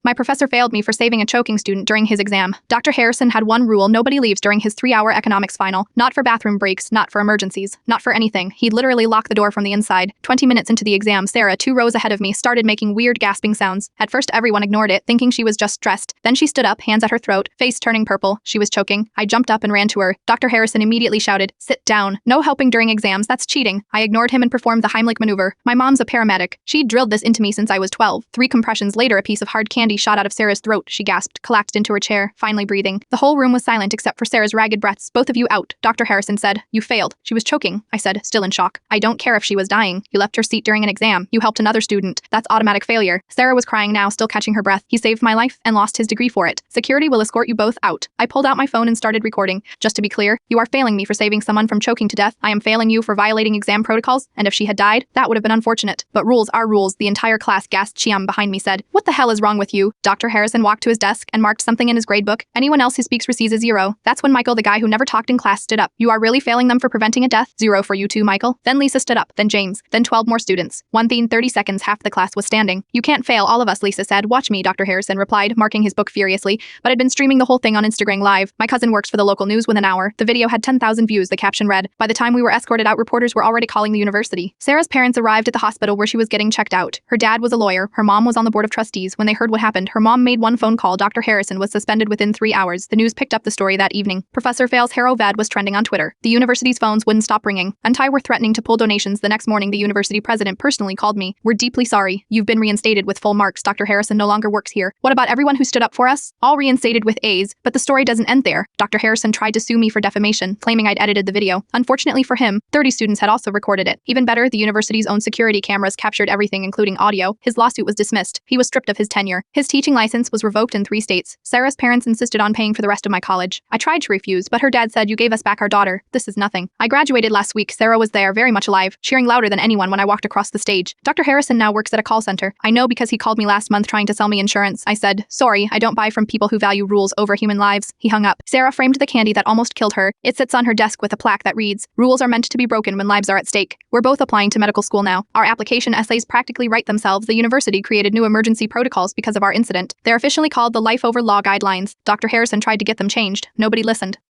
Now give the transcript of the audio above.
My professor failed me for saving a choking student during his exam. Dr. Harrison had one rule: nobody leaves during his 3-hour economics final. Not for bathroom breaks, not for emergencies, not for anything. He'd literally lock the door from the inside. 20 minutes into the exam, Sarah, 2 rows ahead of me, started making weird gasping sounds. At first, everyone ignored it, thinking she was just stressed. Then she stood up, hands at her throat, face turning purple. She was choking. I jumped up and ran to her. Dr. Harrison immediately shouted, "Sit down. No helping during exams, that's cheating." I ignored him and performed the Heimlich maneuver. My mom's a paramedic. She drilled this into me since I was 12. 3 compressions later, a piece of hard candy shot out of Sarah's throat. She gasped, collapsed into her chair, finally breathing. The whole room was silent except for Sarah's ragged breaths. "Both of you out," Dr. Harrison said. "You failed." "She was choking," I said, still in shock. "I don't care if she was dying. You left her seat during an exam. You helped another student. That's automatic failure." Sarah was crying now, still catching her breath. "He saved my life and lost his degree for it. Security will escort you both out." I pulled out my phone and started recording. "Just to be clear, you are failing me for saving someone from choking to death. I am failing you for violating exam protocols, and if she had died, that would have been unfortunate. But rules are rules." The entire class gasped. Chiam behind me said, "What the hell is wrong with you?" Dr. Harrison walked to his desk and marked something in his gradebook. "Anyone else who speaks receives a 0. That's when Michael, the guy who never talked in class, stood up. "You are really failing them for preventing a death? 0 for you too, Michael." Then Lisa stood up, then James, then 12 more students. 30 seconds, half the class was standing. "You can't fail all of us," Lisa said. "Watch me," Dr. Harrison replied, marking his book furiously, but I'd been streaming the whole thing on Instagram Live. My cousin works for the local news. Within an hour, the video had 10,000 views. The caption read, "By the time we were escorted out, reporters were already calling the university." Sarah's parents arrived at the hospital where she was getting checked out. Her dad was a lawyer. Her mom was on the board of trustees. When they heard what happened, her mom made one phone call. Dr. Harrison was suspended within 3 hours. The news picked up the story that evening. Professor Fail's Haro Ved was trending on Twitter. The university's phones wouldn't stop ringing. Anti were threatening to pull donations. The next morning, the university president personally called me. "We're deeply sorry. You've been reinstated with full marks. Dr. Harrison no longer works here." "What about everyone who stood up for us?" "All reinstated with A's." But the story doesn't end there. Dr. Harrison tried to sue me for defamation, claiming I'd edited the video. Unfortunately for him, 30 students had also recorded it. Even better, the university's own security cameras captured everything, including audio. His lawsuit was dismissed. He was stripped of his tenure. His teaching license was revoked in 3 states. Sarah's parents insisted on paying for the rest of my college. I tried to refuse, but her dad said, "You gave us back our daughter. This is nothing." I graduated last week. Sarah was there, very much alive, cheering louder than anyone when I walked across the stage. Dr. Harrison now works at a call center. "I know because he called me last month trying to sell me insurance." I said, "Sorry, I don't buy from people who value rules over human lives." He hung up. Sarah framed the candy that almost killed her. It sits on her desk with a plaque that reads, "Rules are meant to be broken when lives are at stake." We're both applying to medical school now. Our application essays practically write themselves. The university created new emergency protocols because of our incident. They're officially called the Life Over Law Guidelines. Dr. Harrison tried to get them changed. Nobody listened.